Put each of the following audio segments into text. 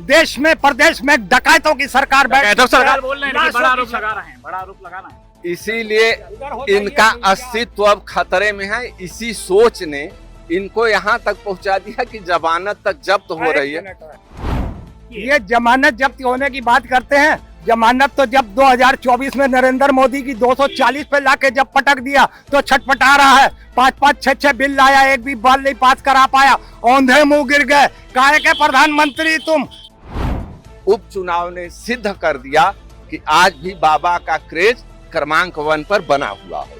देश में प्रदेश में डकैतों की सरकार तो सरकार बोल रहे हैं लेकिन बड़ा आरोप लगा रहे हैं, बड़ा आरोप लगाना है। इसीलिए इनका अस्तित्व अब खतरे में है। इसी सोच ने इनको यहाँ तक पहुँचा दिया कि जमानत तक जब्त हो रही है। ये जमानत जब्त होने की बात करते हैं। जमानत तो जब 2024 में नरेंद्र मोदी की 240 पे लाके जब पटक दिया तो छटपटा रहा है। 5-5, 6-6 बिल लाया, एक भी बिल नहीं पास करा पाया। औंधे मुंह गिर गए। काहे के प्रधानमंत्री तुम? उपचुनाव ने सिद्ध कर दिया कि आज भी बाबा का क्रेज क्रमांक 1 पर बना हुआ है।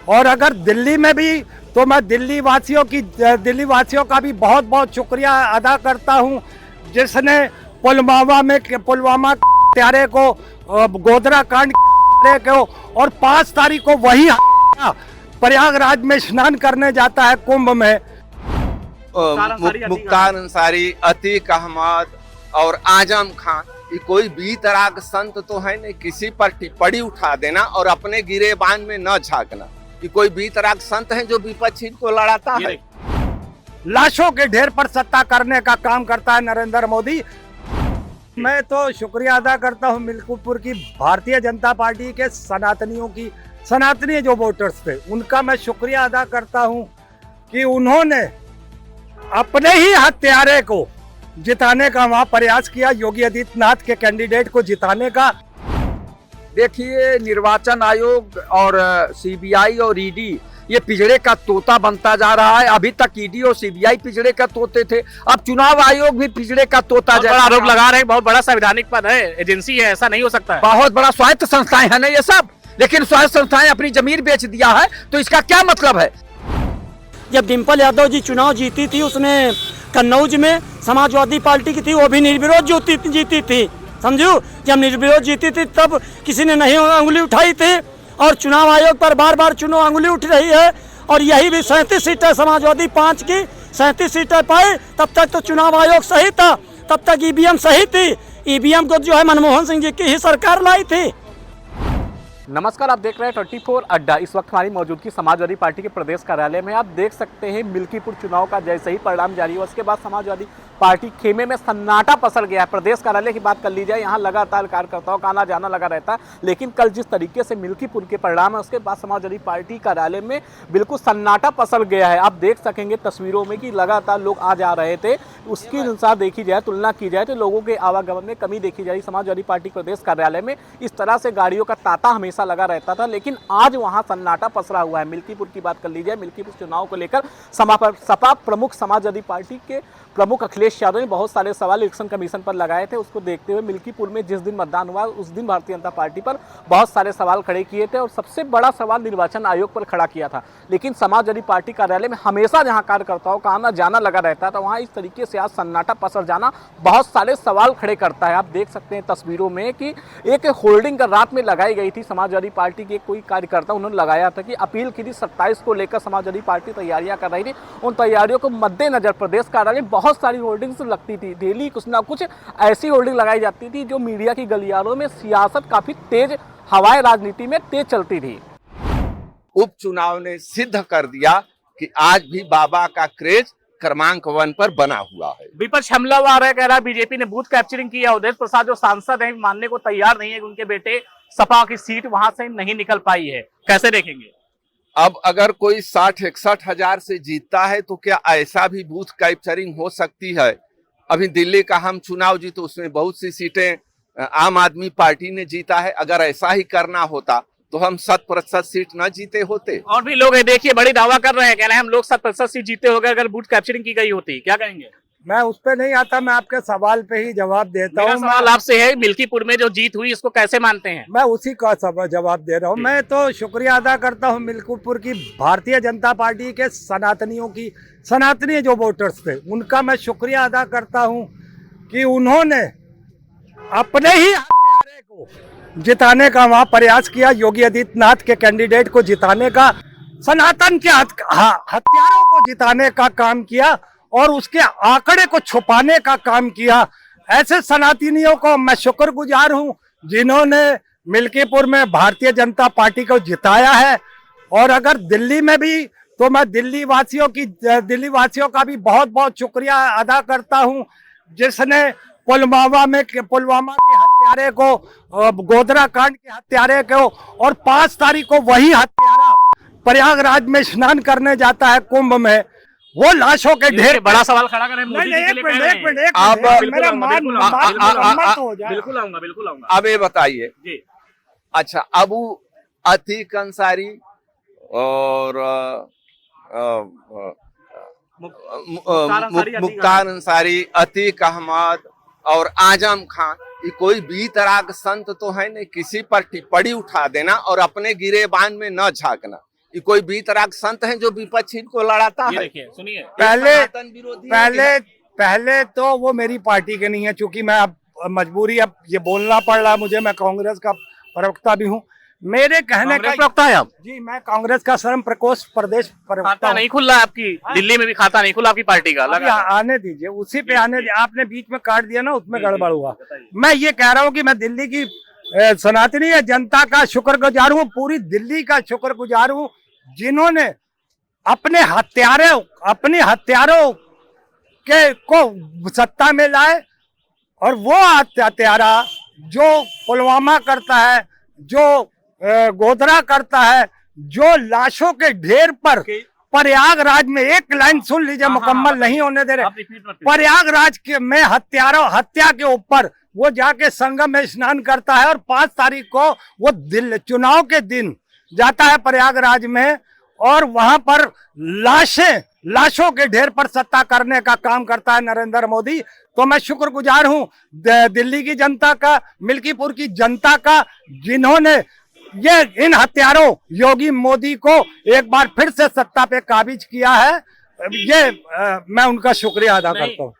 और अगर दिल्ली में भी, तो मैं दिल्ली वासियों का भी बहुत बहुत शुक्रिया अदा करता हूँ, जिसने पुलवामा त्यारे को, गोधरा कांड को, और 5 तारीख को वही प्रयागराज में स्नान करने जाता है कुंभ में। मुख्तार अंसारी, अतीक अहमद और आजम खान, ये कोई बीतराग संत तो है नहीं। किसी पर टिप्पणी उठा देना और अपने गिरेबान में न झांकना, ये कोई बीतराग संत है जो विपक्षी को लड़ाता है। लाशों के ढेर पर सत्ता करने का काम करता है नरेंद्र मोदी। मैं तो शुक्रिया अदा करता हूं मिल्कीपुर की भारतीय जनता पार्टी के सनातनी जो वोटर्स थे, उनका मैं शुक्रिया अदा करता हूं कि उन्होंने अपने ही हत्यारे को जिताने का वहां प्रयास किया, योगी आदित्यनाथ के कैंडिडेट को जिताने का। देखिए, निर्वाचन आयोग और सीबीआई और ईडी ये पिजड़े का तोता बनता जा रहा है। अभी तक ईडी और सीबीआई पिजड़े का तोते थे, अब चुनाव आयोग भी पिजड़े का तोता जा रहा है। आरोप लगा रहे हैं, बहुत बड़ा संवैधानिक पद है, एजेंसी है, ऐसा नहीं हो सकता है। बहुत बड़ा स्वायत्त संस्थाएं है ना ये सब, लेकिन स्वायत्त संस्थाएं अपनी जमीन बेच दिया है, तो इसका क्या मतलब है? जब डिम्पल यादव जी चुनाव जीती थी, उसने कन्नौज में समाजवादी पार्टी की थी, वो भी निर्विरोध जीती थी, समझो। जब निर्विरोध जीती थी तब किसी ने नहीं उंगली उठाई थी, और चुनाव आयोग पर बार बार चुनाव उंगली उठ रही है। और यही भी 37 सीटें समाजवादी 5 की 37 सीटें पाई, तब तक तो चुनाव आयोग सही था, तब तक ईवीएम सही थी। ईवीएम को जो है मनमोहन सिंह जी की ही सरकार लाई थी। नमस्कार, आप देख रहे हैं 24 अड्डा। इस वक्त हमारी मौजूदगी समाजवादी पार्टी के प्रदेश कार्यालय में। आप देख सकते हैं मिल्कीपुर चुनाव का जैसे ही परिणाम जारी हुआ, उसके बाद समाजवादी पार्टी खेमे में सन्नाटा पसर गया है। प्रदेश कार्यालय की बात कर ली जाए, यहाँ लगातार कार्यकर्ताओं का आना जाना लगा रहता है, लेकिन कल जिस तरीके से मिल्कीपुर के परिणाम है, उसके बाद समाजवादी पार्टी कार्यालय में बिल्कुल सन्नाटा पसर गया है। आप देख सकेंगे तस्वीरों में कि लगातार लोग आ जा रहे थे। उसके अनुसार देखी जाए, तुलना की जाए तो लोगों के आवागमन में कमी देखी जा रही। समाजवादी पार्टी प्रदेश कार्यालय में इस तरह से गाड़ियों का तांता हमेशा लगा रहता था, लेकिन आज वहां सन्नाटा पसरा हुआ है। मिल्कीपुर की बात कर ली जाए, मिल्कीपुर चुनाव को लेकर सपा प्रमुख समाजवादी पार्टी के प्रमुख अखिलेश यादव ने बहुत सारे सवाल इलेक्शन कमीशन पर लगाए थे। उसको देखते हुए मिल्कीपुर में जिस दिन मतदान हुआ, उस दिन भारतीय जनता पार्टी पर बहुत सारे सवाल खड़े किए थे, और सबसे बड़ा सवाल निर्वाचन आयोग पर खड़ा किया था। लेकिन समाजवादी पार्टी कार्यालय में हमेशा जहां कार्यकर्ताओं का आना जाना लगा रहता था, वहां इस तरीके से आज सन्नाटा पसर जाना बहुत सारे सवाल खड़े करता है। आप देख सकते हैं तस्वीरों में कि एक होल्डिंग रात में लगाई गई थी समाजवादी पार्टी के कोई कार्यकर्ता, उन्होंने लगाया था कि अपील की थी 27 को लेकर समाजवादी पार्टी तैयारियां कर रही थी। उन तैयारियों को मद्देनजर प्रदेश कार्यालय में बहुत सारी होर्डिंग्स लगती थी। डेली कुछ ना कुछ ऐसी होर्डिंग लगाई जाती थी जो मीडिया की गलियारों में सियासत काफी तेज, हवाएं राजनीति में तेज चलती थी। उपचुनाव ने सिद्ध कर दिया कि आज भी बाबा का क्रेज क्रमांक 1 पर बना हुआ है। विपक्ष हमलावर है, कह रहा है बीजेपी ने बूथ कैप्चरिंग किया। उदय प्रसाद जो सांसद हैं मानने को तैयार नहीं है कि उनके बेटे सपा की सीट वहां से नहीं निकल पाई है। कैसे देखेंगे? अब अगर कोई 60-61 हजार से जीतता है तो क्या ऐसा भी बूथ कैप्चरिंग हो सकती है? अभी दिल्ली का हम चुनाव जीते, उसमें बहुत सी सीटें आम आदमी पार्टी ने जीता है। अगर ऐसा ही करना होता तो हम 100% सीट न जीते होते। और भी लोग देखिए बड़ी दावा कर रहे हैं, कह रहे हैं हम लोग 100% सीट जीते हो गए अगर बूथ कैप्चरिंग की गई होती। क्या कहेंगे? मैं उस पे नहीं आता, मैं आपके सवाल पे ही जवाब देता हूँ। सवाल आपसे है, मिल्कीपुर में जो जीत हुई इसको कैसे मानते हैं? मैं उसी का जवाब दे रहा हूँ। मैं तो शुक्रिया अदा करता हूँ मिल्कीपुर की भारतीय जनता पार्टी के सनातनी जो वोटर्स थे, उनका मैं शुक्रिया अदा करता हूँ कि उन्होंने अपने ही हत्यारे को जिताने का वहां प्रयास किया, योगी आदित्यनाथ के कैंडिडेट को जिताने का, सनातन के हत्यारों को जिताने का काम किया और उसके आंकड़े को छुपाने का काम किया। ऐसे सनातनियों को मैं शुक्रगुजार हूं जिन्होंने मिल्कीपुर में भारतीय जनता पार्टी को जिताया है। और अगर दिल्ली में भी, तो मैं दिल्ली वासियों का भी बहुत बहुत शुक्रिया अदा करता हूं, जिसने पुलवामा के हत्यारे को, गोधरा कांड के हत्यारे को, और 5 तारीख को वही हत्यारा प्रयागराज में स्नान करने जाता है कुंभ में, वो लाशों के ढेर। बड़ा सवाल खड़ा करें, नहीं, एक मिनट, बिल्कुल आऊंगा। अब ये बताइए जी। अच्छा, अबू अतीक अंसारी और मुख्तार अंसारी, अतीक अहमद और आजम खान, ये कोई बीतराग संत तो है नहीं। किसी पर टिप्पणी उठा देना और अपने गिरेबान में न झांकना, ये कोई बीतराग संत है जो विपक्षी को लड़ाता है? देखिए सुनिए, पहले तो वो मेरी पार्टी के नहीं है, क्योंकि मैं अब मजबूरी, अब ये बोलना पड़ रहा मुझे, मैं कांग्रेस का प्रवक्ता भी हूँ। मेरे कहने का प्रवक्ता है आप? जी, मैं कांग्रेस का श्रम प्रकोष्ठ प्रदेश प्रवक्ता खाता नहीं खुल रहा है आपकी, दिल्ली में भी खाता नहीं खुला आपकी पार्टी का। आने दीजिए, उसी पे आने दीजिए। आपने बीच में काट दिया ना, उसमें गड़बड़ हुआ। मैं ये कह रहा हूँ कि मैं दिल्ली की सनातनी जनता का शुक्रगुजार हूँ, पूरी दिल्ली का शुक्रगुजार हूँ, जिन्होंने अपने हत्यारों के को सत्ता में लाए। और वो हत्यारा जो पुलवामा करता है, जो गोधरा करता है, जो लाशों के ढेर पर प्रयागराज में, एक लाइन सुन लीजिए, मुकम्मल नहीं होने दे रहे, प्रयागराज के में हत्या के ऊपर वो जाके संगम में स्नान करता है, और 5 तारीख को वो चुनाव के दिन जाता है प्रयागराज में, और वहां पर लाशों के ढेर पर सत्ता करने का काम करता है नरेंद्र मोदी। तो मैं शुक्रगुजार हूं दिल्ली की जनता का, मिल्कीपुर की जनता का, जिन्होंने ये इन हत्यारों योगी मोदी को एक बार फिर से सत्ता पे काबिज किया है। ये मैं उनका शुक्रिया अदा करता हूँ।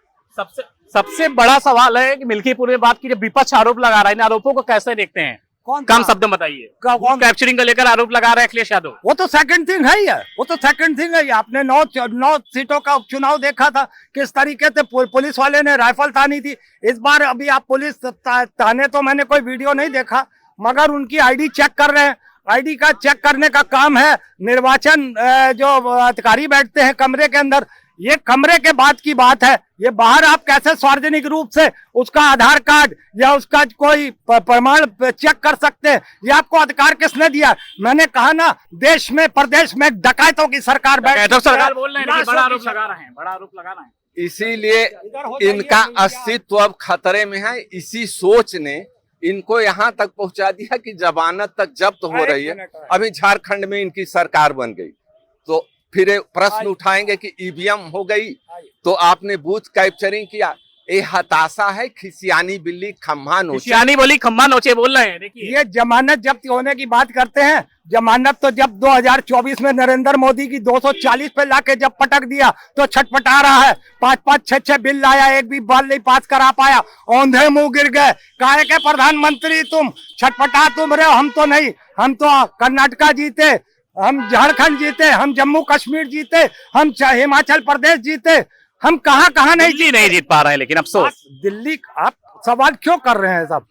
सबसे बड़ा सवाल है कि मिल्कीपुर में बात की, जब विपक्ष आरोप लगा रहा है, इन आरोपों को कैसे देखते हैं? कम शब्द में बताइए। कैप्चरिंग को लेकर आरोप लगा रहे हैं अखिलेश यादव। वो तो सेकंड थिंग है ही है, वो तो सेकंड थिंग है। आपने 9 सीटों का उपचुनाव देखा था, किस तरीके से पुलिस वाले ने राइफल तानी थी। इस बार अभी आप पुलिस ताने, तो मैंने कोई वीडियो नहीं देखा, मगर उनकी आईडी चेक कर रहे हैं। आईडी का चेक करने का काम है निर्वाचन जो अधिकारी बैठते हैं कमरे के अंदर। ये कमरे के बाद की बात है, ये बाहर आप कैसे सार्वजनिक रूप से उसका आधार कार्ड या उसका कोई प्रमाण चेक कर सकते हैं? ये आपको अधिकार किसने दिया? मैंने कहा ना, देश में प्रदेश में डकैतों की सरकार सरकार बोल रहे हैं, बड़ा आरोप लगा रहे हैं, इसीलिए इनका अस्तित्व अब खतरे में है। इसी सोच ने इनको यहाँ तक पहुंचा दिया कि जमानत तक जब्त हो रही है। अभी झारखंड में इनकी सरकार बन गई तो फिर प्रश्न उठाएंगे कि ईवीएम हो गई तो आपने बूथ कैप्चरिंग किया। ये हताशा है, खिसियानी बिल्ली खम्भा नोचे। खिसियानी बोली खम्भा नोचे बोल रहे हैं। देखिए, ये जमानत जब्त होने की बात करते हैं। जमानत तो जब 2024 में नरेंद्र मोदी की 240 पे लाके जब पटक दिया तो छटपटा रहा है। 5-5, 6-6 बिल लाया, एक भी बिल नहीं पास करा पाया। औंधे मुंह गिर गए। काहे के प्रधानमंत्री तुम छटपटा तुम रहे हो, हम तो नहीं। हम तो कर्नाटका जीते, हम झारखंड जीते, हम जम्मू कश्मीर जीते, हम हिमाचल प्रदेश जीते, हम कहाँ नहीं जीत पा रहे हैं। लेकिन अफसोस दिल्ली, आप सवाल क्यों कर रहे हैं सब?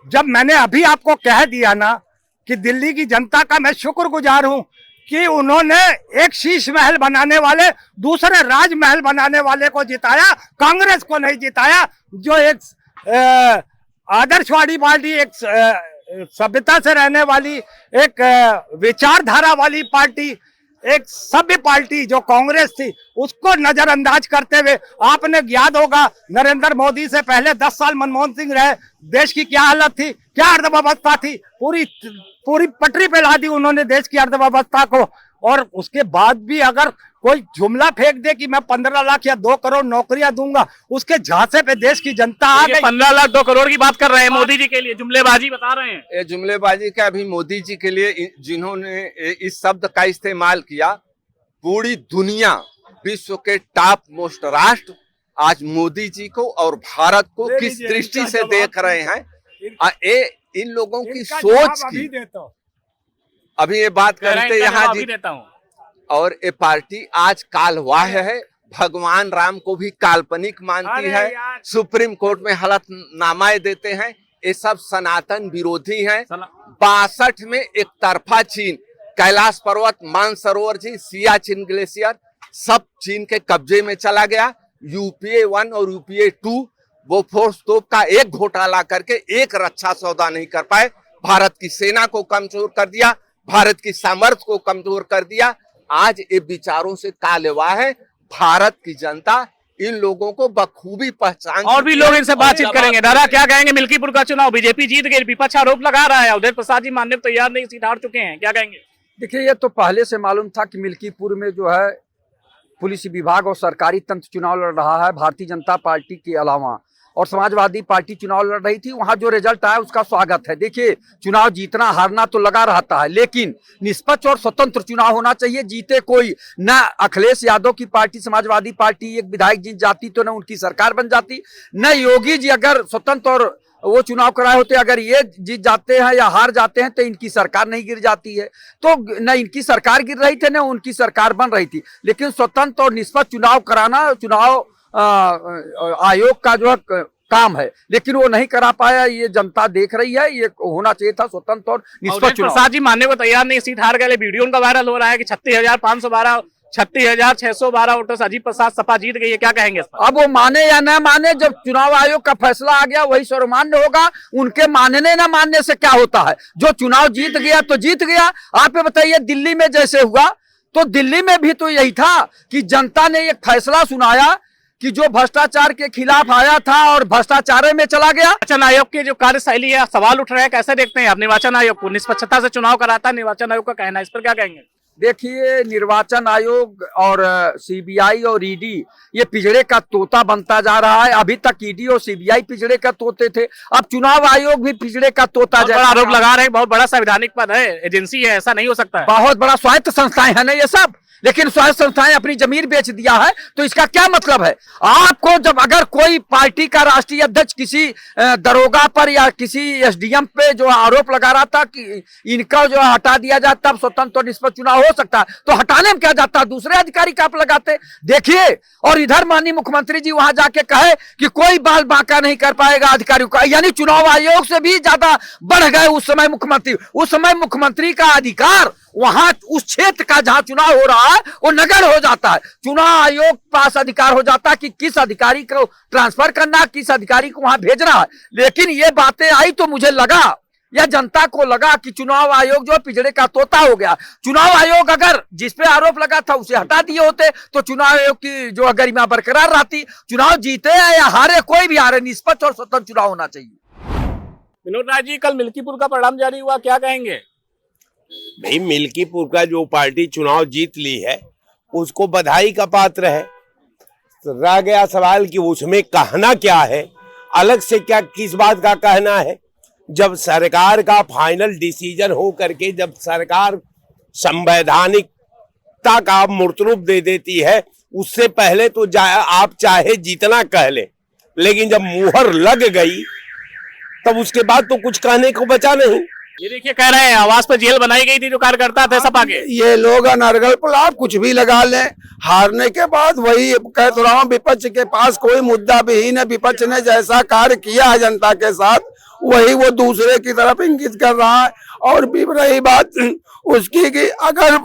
जब मैंने अभी आपको कह दिया ना कि दिल्ली की जनता का मैं शुक्रगुजार हूं कि उन्होंने एक शीश महल बनाने वाले, दूसरे राजमहल बनाने वाले को जिताया, कांग्रेस को नहीं जिताया। जो एक आदर्शवादी पार्टी, एक सभ्यता से रहने वाली, एक विचारधारा वाली पार्टी, एक सभ्य पार्टी जो कांग्रेस थी, उसको नजरअंदाज करते हुए, आपने याद होगा नरेंद्र मोदी से पहले 10 साल मनमोहन सिंह रहे, देश की क्या हालत थी, क्या अर्थव्यवस्था थी, पूरी पटरी पे ला दी उन्होंने देश की अर्थव्यवस्था को। और उसके बाद भी अगर कोई जुमला फेंक दे कि मैं 15 लाख या 2 करोड़ नौकरियां दूंगा, उसके झांसे पे देश की जनता आ गई। 15 लाख 2 करोड़ की बात कर रहे हैं मोदी जी के लिए, जुमलेबाजी बता रहे हैं। ये जुमलेबाजी का अभी मोदी जी के लिए जिन्होंने इस शब्द का इस्तेमाल किया, पूरी दुनिया, विश्व के टॉप मोस्ट राष्ट्र आज मोदी जी को और भारत को किस दृष्टि से देख रहे हैं। इन लोगों की सोच की अभी ये बात करते यहाँ जी, और ये पार्टी आज कालवाह है, भगवान राम को भी काल्पनिक मानती है, सुप्रीम कोर्ट में हलफनामाएं देते हैं। ये सब सनातन विरोधी हैं। 62 में एक तरफा चीन, कैलाश पर्वत, मानसरोवर जी, सियाचिन ग्लेशियर सब चीन के कब्जे में चला गया। यूपीए 1 और यूपीए 2 बोफोर्स तोप का एक घोटाला करके एक रक्षा सौदा नहीं कर पाए। भारत की सेना को कमजोर कर दिया, भारत की सामर्थ्य को कमजोर कर दिया। आज ये विचारों से कालेवा है। भारत की जनता इन लोगों को बखूबी पहचान। और भी लोग इनसे बातचीत करेंगे। दादा क्या कहेंगे, मिल्कीपुर का चुनाव बीजेपी जीत गई, विपक्ष आरोप लगा रहा है, अवधेश प्रसाद जी मानने को तैयार नहीं, सीट हार चुके हैं, क्या कहेंगे? देखिए, ये तो पहले से मालूम था कि मिल्कीपुर में जो है पुलिस विभाग और सरकारी तंत्र चुनाव लड़ रहा है। भारतीय जनता पार्टी के अलावा और समाजवादी पार्टी चुनाव लड़ रही थी। वहां जो रिजल्ट आया उसका स्वागत है। देखिए, चुनाव जीतना हारना तो लगा रहता है, लेकिन निष्पक्ष और स्वतंत्र चुनाव होना चाहिए। जीते कोई, न अखिलेश यादव की पार्टी समाजवादी पार्टी एक विधायक जीत जाती तो न उनकी सरकार बन जाती, न योगी जी अगर स्वतंत्र और वो चुनाव कराए होते, अगर ये जीत जाते हैं या हार जाते हैं तो इनकी सरकार नहीं गिर जाती है। तो न इनकी सरकार गिर रही थी न उनकी सरकार बन रही थी। लेकिन स्वतंत्र और निष्पक्ष चुनाव कराना चुनाव आयोग का जो है काम है, लेकिन वो नहीं करा पाया। ये जनता देख रही है। ये होना चाहिए था स्वतंत्र और निष्पक्ष चुनाव। प्रसाद जी मानने को तैयार नहीं, सीट हार गए। वीडियो उनका वायरल हो रहा है कि 36,512 36,612 वोटर्स अजीत प्रसाद सपा जीत गई है, क्या कहेंगे? अब वो माने या न माने, जब चुनाव आयोग का फैसला आ गया वही सर्वमान्य होगा। उनके मानने न मानने से क्या होता है? जो चुनाव जीत गया तो जीत गया। आप बताइए, दिल्ली में जैसे हुआ, तो दिल्ली में भी तो यही था कि जनता ने एक फैसला सुनाया कि जो भ्रष्टाचार के खिलाफ आया था और भ्रष्टाचार में चला गया। निर्वाचन आयोग की जो कार्यशैली है, सवाल उठ रहे हैं, कैसे देखते हैं आप? निर्वाचन आयोग को निष्पक्षता से चुनाव कराता है, निर्वाचन आयोग का कहना है, इस पर क्या कहेंगे? देखिए, निर्वाचन आयोग और सीबीआई और ईडी ये पिंजड़े का तोता बनता जा रहा है। अभी तक ईडी और सीबीआई पिंजड़े का तोते थे, अब चुनाव आयोग भी पिंजड़े का तोता जा रहा है। आरोप लगा रहे हैं, बहुत बड़ा संवैधानिक पद है, एजेंसी है, ऐसा नहीं हो सकता है। बहुत बड़ा स्वायत्त संस्थाएं है ना ये सब, लेकिन स्वायत्त संस्थाएं अपनी जमीन बेच दिया है, तो इसका क्या मतलब है? आपको जब अगर कोई पार्टी का राष्ट्रीय अध्यक्ष किसी दरोगा पर या किसी एसडीएम पे जो आरोप लगा रहा था कि इनका जो हटा दिया जाए तब स्वतंत्र और निष्पक्ष चुनाव हो सकता है, तो हटाने में क्या जाता है? दूसरे अधिकारी का आप लगाते। देखिए, और इधर माननीय मुख्यमंत्री जी वहां जाके कहे कि कोई बाल बांका नहीं कर पाएगा अधिकारियों का, यानी चुनाव आयोग से भी ज्यादा बढ़ गए उस समय मुख्यमंत्री। उस समय मुख्यमंत्री का अधिकार वहां उस क्षेत्र का जहां चुनाव हो रहा है वो नगर हो जाता है। चुनाव आयोग पास अधिकार हो जाता है कि किस अधिकारी को ट्रांसफर करना, किस अधिकारी को वहां भेजना है। लेकिन ये बातें आई तो मुझे लगा या जनता को लगा कि चुनाव आयोग जो पिंजड़े का तोता हो गया। चुनाव आयोग अगर जिस पे आरोप लगा था उसे हटा दिए होते तो चुनाव आयोग की जो गरिमा बरकरार रहती। चुनाव जीते या हारे, कोई भी हारे, निष्पक्ष और स्वतंत्र चुनाव होना चाहिए। विनोद राय जी, कल मिल्कीपुर का परिणाम जारी हुआ, क्या कहेंगे? भाई, मिल्कीपुर का जो पार्टी चुनाव जीत ली है उसको बधाई का पात्र है। रह गया सवाल कि उसमें कहना क्या है, अलग से क्या किस बात का कहना है। जब सरकार का फाइनल डिसीजन हो करके जब सरकार संवैधानिकता का मूर्त रूप दे देती है, उससे पहले तो आप चाहे जितना कह ले, लेकिन जब मुहर लग गई तब उसके बाद तो कुछ कहने को बचा नहीं। ये देखिए, कह रहे हैं आवास पर जेल बनाई गई थी जो कार्यकर्ता थे सपा के। ये लोग अनर्गल पर आप कुछ भी लगा लें, हारने के बाद वही कह तो रहा हूँ, विपक्ष के पास कोई मुद्दा भी ही नहीं। विपक्ष ने जैसा कार्य किया है जनता के साथ वही वो दूसरे की तरफ इंगित कर रहा है। और भी रही बात उसकी कि अगर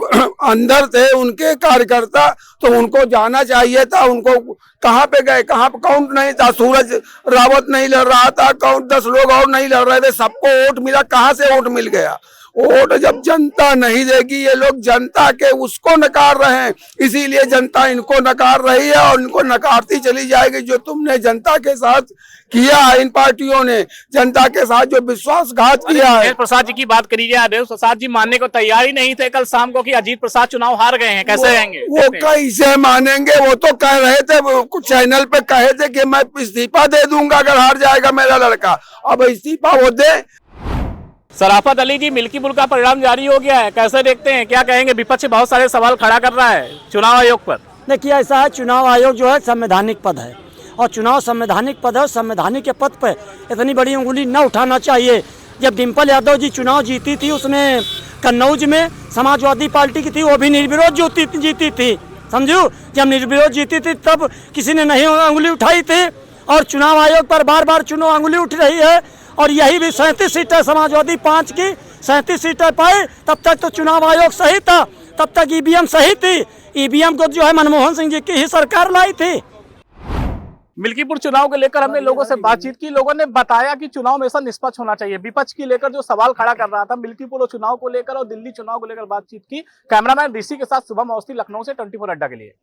अंदर थे उनके कार्यकर्ता तो उनको जाना चाहिए था। उनको कहाँ पे गए, कहाँ पे काउंट नहीं था, सूरज रावत नहीं लड़ रहा था, काउंट 10 लोग और नहीं लड़ रहे थे, सबको वोट मिला। कहाँ से वोट मिल गया? वोट जब जनता नहीं देगी, ये लोग जनता के उसको नकार रहे हैं, इसीलिए जनता इनको नकार रही है और इनको नकारती चली जाएगी। जो तुमने जनता के साथ किया है, इन पार्टियों ने जनता के साथ जो विश्वासघात किया है। अवधेश प्रसाद जी की बात करी जाए, अवधेश प्रसाद जी मानने को तैयार ही नहीं थे कल शाम को कि अजीत प्रसाद चुनाव हार गए हैं, कैसे रहेंगे? वो कैसे मानेंगे? वो तो कह रहे थे, कुछ चैनल पे कहे थे कि मैं इस्तीफा दे दूंगा अगर हार जाएगा मेरा लड़का। अब इस्तीफा वो दे। सराफत अली जी, मिल्कीपुर का परिणाम जारी हो गया है, कैसे देखते हैं, क्या कहेंगे? विपक्ष बहुत सारे सवाल खड़ा कर रहा है चुनाव आयोग पर। देखिए, ऐसा है, चुनाव आयोग जो है संवैधानिक पद है और चुनाव संवैधानिक पद है। संवैधानिक के पद पर इतनी बड़ी उंगली न उठाना चाहिए। जब डिम्पल यादव जी चुनाव जीती थी, उसमें कन्नौज में समाजवादी पार्टी की थी, वो भी निर्विरोध जीती थी, समझो। जब निर्विरोध जीती थी तब किसी ने नहीं उंगली उठाई थी, और चुनाव आयोग पर बार बार चुनाव उंगली उठ रही है। और यही भी 37 सीटें समाजवादी 5 की 37 सीटें पाए, तब तक तो चुनाव आयोग सही था, तब तक ईवीएम सही थी। ईवीएम को जो है मनमोहन सिंह जी की ही सरकार लाई थी। मिल्कीपुर चुनाव को लेकर हमने लोगों से बातचीत की। लोगों ने बताया कि चुनाव हमेशा निष्पक्ष होना चाहिए। विपक्ष की लेकर जो सवाल खड़ा कर रहा था मिल्कीपुर और चुनाव को लेकर और दिल्ली चुनाव को लेकर बातचीत की। कैमरामैन ऋषि के साथ शुभम अवस्थी, लखनऊ से 24 अड्डा के लिए।